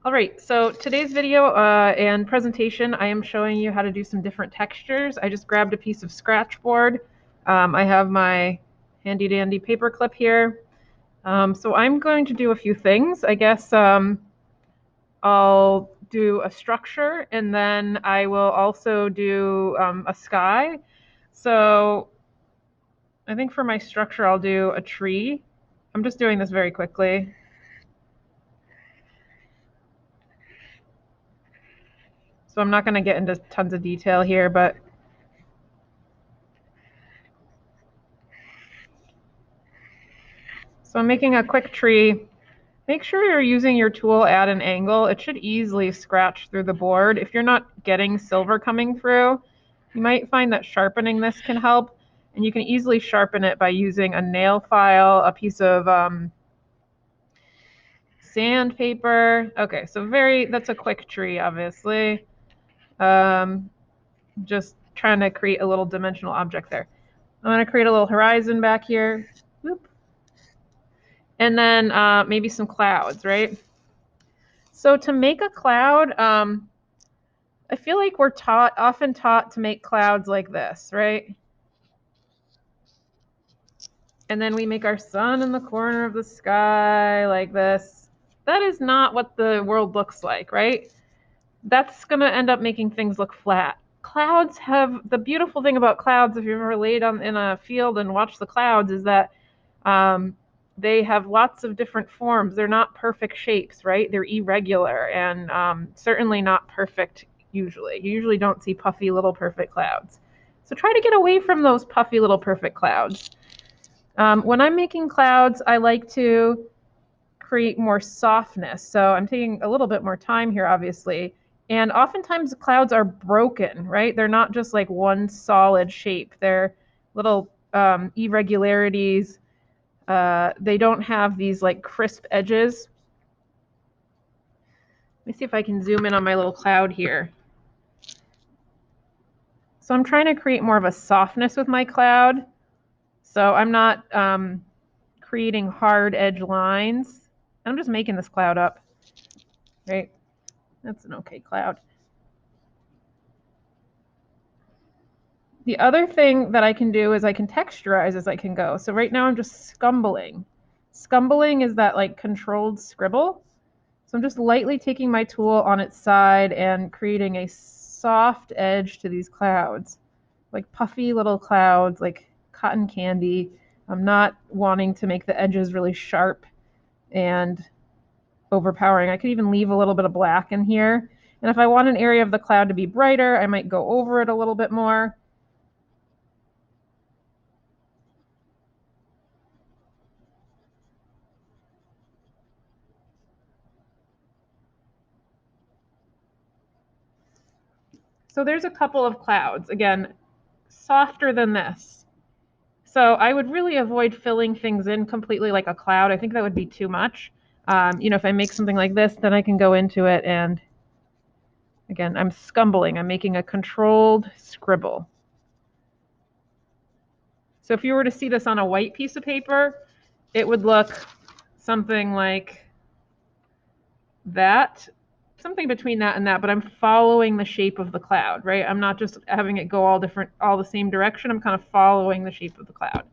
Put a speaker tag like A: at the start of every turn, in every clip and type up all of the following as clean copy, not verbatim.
A: All right, so today's video and presentation, I am showing you how to do some different textures. I just grabbed a piece of Scratchboard. I have my handy dandy paper clip here. So I'm going to do a few things. I guess I'll do a structure and then I will also do a sky. So I think for my structure, I'll do a tree. I'm just doing this very quickly. So I'm not going to get into tons of detail here, but so I'm making a quick tree. Make sure you're using your tool at an angle. It should easily scratch through the board. If you're not getting silver coming through, you might find that sharpening this can help. And you can easily sharpen it by using a nail file, a piece of sandpaper. Okay, so that's a quick tree, obviously. Just trying to create a little dimensional object there. I'm going to create a little horizon back here. Whoop. And then maybe some clouds, right? So to make a cloud, I feel like we're often taught to make clouds like this, right? And then we make our sun in the corner of the sky like this. That is not what the world looks like, right? That's going to end up making things look flat. Clouds have the beautiful thing about clouds, if you've ever laid in a field and watched the clouds, is that they have lots of different forms. They're not perfect shapes, right? They're irregular and certainly not perfect usually. You usually don't see puffy little perfect clouds. So try to get away from those puffy little perfect clouds. When I'm making clouds, I like to create more softness. So I'm taking a little bit more time here, obviously. And oftentimes clouds are broken, right? They're not just like one solid shape. They're little irregularities. They don't have these like crisp edges. Let me see if I can zoom in on my little cloud here. So I'm trying to create more of a softness with my cloud. So I'm not creating hard edge lines. I'm just making this cloud up, right? That's an okay cloud. The other thing that I can do is I can texturize as I can go. So right now I'm just scumbling. Scumbling is that like controlled scribble. So I'm just lightly taking my tool on its side and creating a soft edge to these clouds, like puffy little clouds, like cotton candy. I'm not wanting to make the edges really sharp and overpowering. I could even leave a little bit of black in here. And if I want an area of the cloud to be brighter, I might go over it a little bit more. So there's a couple of clouds. Again, softer than this. So I would really avoid filling things in completely like a cloud. I think that would be too much. If I make something like this, then I can go into it and, again, I'm scumbling. I'm making a controlled scribble. So if you were to see this on a white piece of paper, it would look something like that, something between that and that, but I'm following the shape of the cloud, right? I'm not just having it go all the same direction. I'm kind of following the shape of the cloud.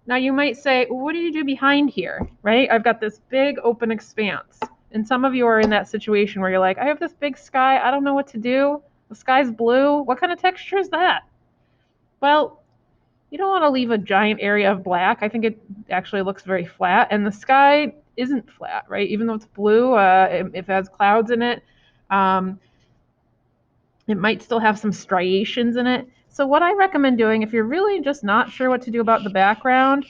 A: Now you might say, well, what do you do behind here, right? I've got this big open expanse. And some of you are in that situation where you're like, I have this big sky. I don't know what to do. The sky's blue. What kind of texture is that? Well, you don't want to leave a giant area of black. I think it actually looks very flat. And the sky isn't flat, right? Even though it's blue, if it has clouds in it, um, it might still have some striations in it. So what I recommend doing, if you're really just not sure what to do about the background,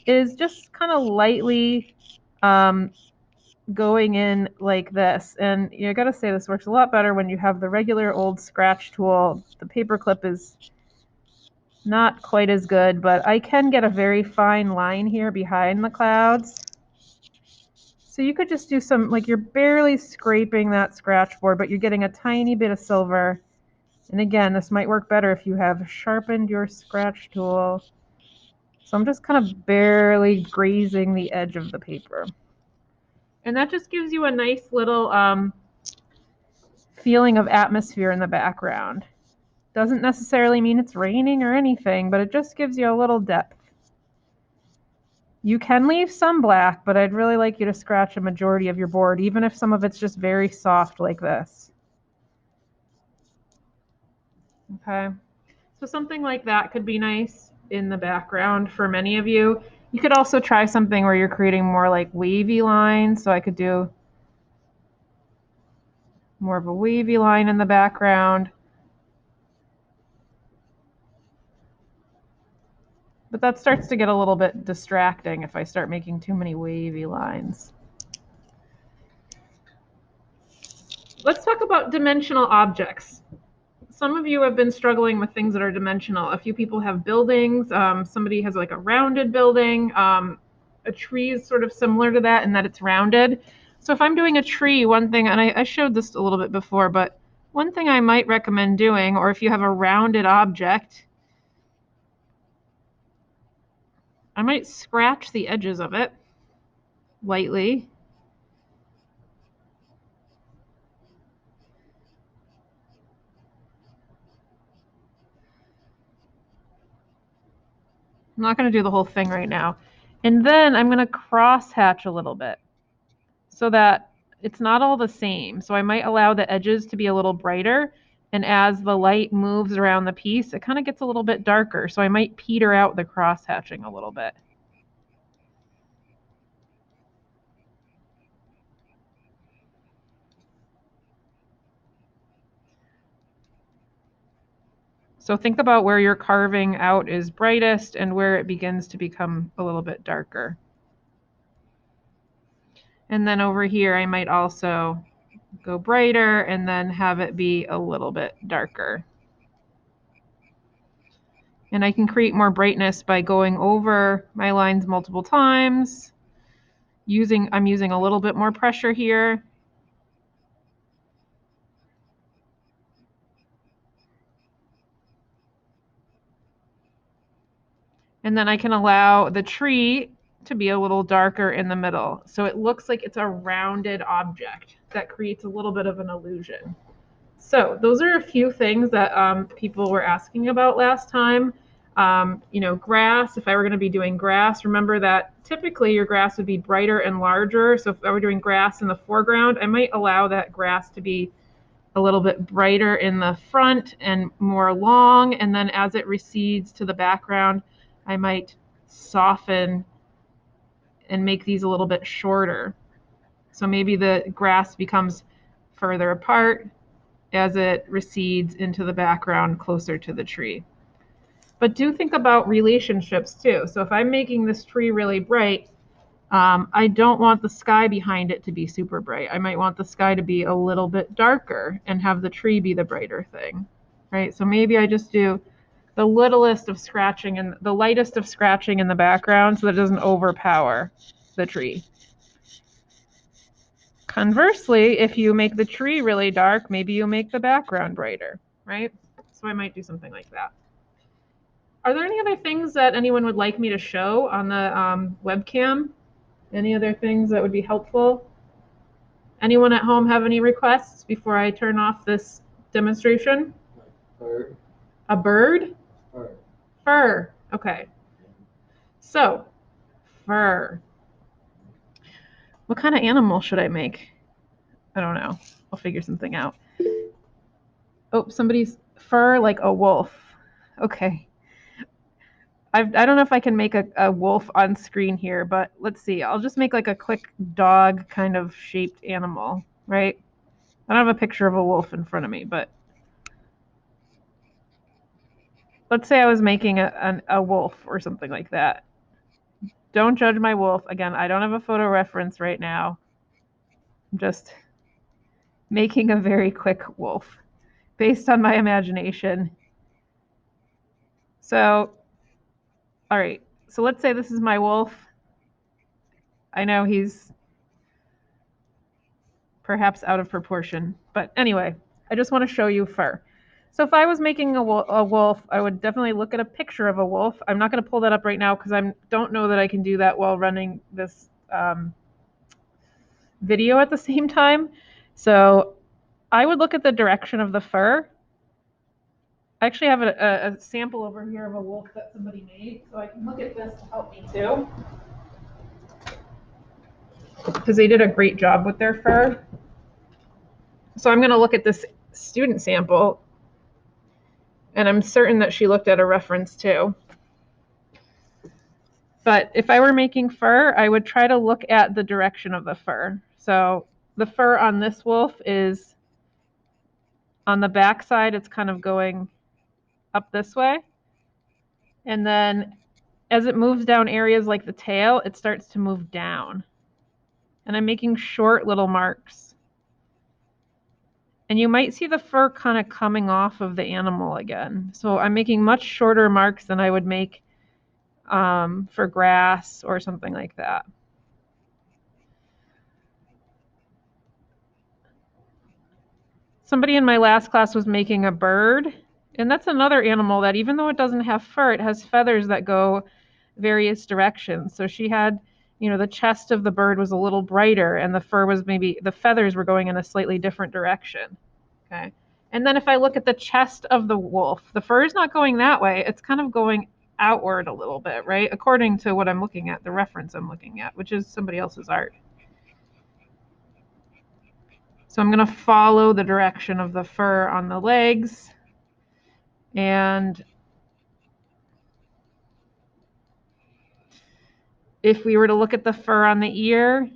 A: is just kind of lightly going in like this. And I gotta say, this works a lot better when you have the regular old scratch tool. The paper clip is not quite as good, but I can get a very fine line here behind the clouds. So you could just do some, like you're barely scraping that scratch board, but you're getting a tiny bit of silver. And again, this might work better if you have sharpened your scratch tool. So I'm just kind of barely grazing the edge of the paper. And that just gives you a nice little feeling of atmosphere in the background. Doesn't necessarily mean it's raining or anything, but it just gives you a little depth. You can leave some black, but I'd really like you to scratch a majority of your board, even if some of it's just very soft like this. Okay, so something like that could be nice in the background for many of you. You could also try something where you're creating more like wavy lines. So I could do more of a wavy line in the background. But that starts to get a little bit distracting if I start making too many wavy lines. Let's talk about dimensional objects. Some of you have been struggling with things that are dimensional. A few people have buildings. Somebody has like a rounded building. A tree is sort of similar to that in that it's rounded. So if I'm doing a tree, one thing, and I showed this a little bit before, but one thing I might recommend doing, or if you have a rounded object, I might scratch the edges of it lightly. I'm not going to do the whole thing right now. And then I'm going to cross hatch a little bit so that it's not all the same. So I might allow the edges to be a little brighter. And as the light moves around the piece, it kind of gets a little bit darker. So I might peter out the cross hatching a little bit. So think about where your carving out is brightest and where it begins to become a little bit darker. And then over here, I might also go brighter and then have it be a little bit darker. And I can create more brightness by going over my lines multiple times. I'm using a little bit more pressure here. And then I can allow the tree to be a little darker in the middle. So it looks like it's a rounded object. That creates a little bit of an illusion. So those are a few things that people were asking about last time. Grass, if I were going to be doing grass, remember that typically your grass would be brighter and larger. So if I were doing grass in the foreground, I might allow that grass to be a little bit brighter in the front and more long. And then as it recedes to the background, I might soften and make these a little bit shorter. So maybe the grass becomes further apart as it recedes into the background closer to the tree. But do think about relationships too. So if I'm making this tree really bright, I don't want the sky behind it to be super bright. I might want the sky to be a little bit darker and have the tree be the brighter thing, right? So maybe I just do the littlest of scratching and the lightest of scratching in the background so that it doesn't overpower the tree. Conversely, if you make the tree really dark, maybe you make the background brighter, right? So I might do something like that. Are there any other things that anyone would like me to show on the webcam? Any other things that would be helpful? Anyone at home have any requests before I turn off this demonstration?
B: Bird.
A: A bird?
B: Fur.
A: Fur. Okay. So, fur. What kind of animal should I make? I don't know. I'll figure something out. Oh, somebody's fur like a wolf. Okay. I don't know if I can make a wolf on screen here, but let's see. I'll just make like a quick dog kind of shaped animal, right? I don't have a picture of a wolf in front of me, but let's say I was making a wolf or something like that. Don't judge my wolf. Again, I don't have a photo reference right now. I'm just making a very quick wolf based on my imagination. So, all right. So let's say this is my wolf. I know he's perhaps out of proportion, but anyway, I just want to show you fur. So if I was making a wolf, I would definitely look at a picture of a wolf. I'm not going to pull that up right now because I don't know that I can do that while running this video at the same time. So I would look at the direction of the fur. I actually have a sample over here of a wolf that somebody made, so I can look at this to help me too. Because they did a great job with their fur. So I'm going to look at this student sample, and I'm certain that she looked at a reference too. But if I were making fur, I would try to look at the direction of the fur. So the fur on this wolf is on the back side, it's kind of going up this way. And then as it moves down areas like the tail, it starts to move down. And I'm making short little marks. And you might see the fur kind of coming off of the animal again. So I'm making much shorter marks than I would make for grass or something like that. Somebody in my last class was making a bird, and that's another animal that even though it doesn't have fur, it has feathers that go various directions. So she had, the chest of the bird was a little brighter and the fur was maybe, the feathers were going in a slightly different direction. Okay. And then if I look at the chest of the wolf, the fur is not going that way. It's kind of going outward a little bit, right? According to what I'm looking at, the reference I'm looking at, which is somebody else's art. So I'm going to follow the direction of the fur on the legs. And if we were to look at the fur on the ear,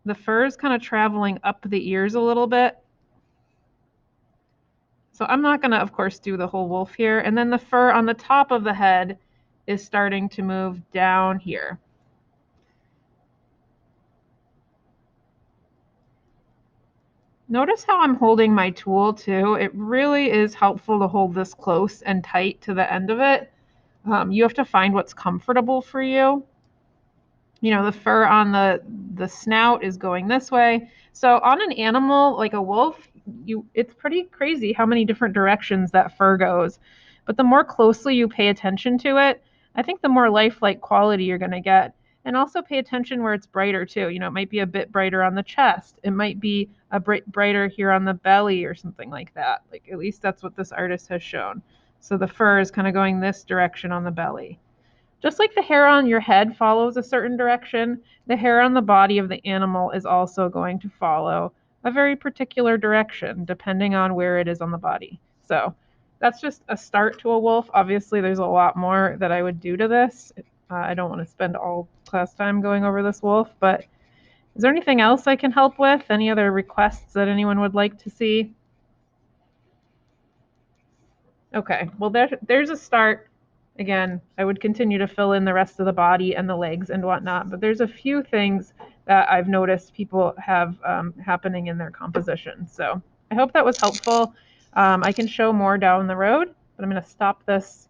A: the fur is kind of traveling up the ears a little bit. So I'm not going to, of course, do the whole wolf here. And then the fur on the top of the head is starting to move down here. Notice how I'm holding my tool too. It really is helpful to hold this close and tight to the end of it. You have to find what's comfortable for you. The fur on the snout is going this way. So on an animal like a wolf, it's pretty crazy how many different directions that fur goes. But the more closely you pay attention to it, I think the more lifelike quality you're going to get. And also pay attention where it's brighter too. It might be a bit brighter on the chest. It might be a brighter here on the belly or something like that. Like at least that's what this artist has shown. So the fur is kind of going this direction on the belly. Just like the hair on your head follows a certain direction, the hair on the body of the animal is also going to follow a very particular direction depending on where it is on the body. So that's just a start to a wolf. Obviously, there's a lot more that I would do to this. I don't want to spend all class time going over this wolf, but is there anything else I can help with? Any other requests that anyone would like to see? Okay, well, there's a start. Again, I would continue to fill in the rest of the body and the legs and whatnot, but there's a few things that I've noticed people have happening in their composition. So I hope that was helpful. I can show more down the road, but I'm going to stop this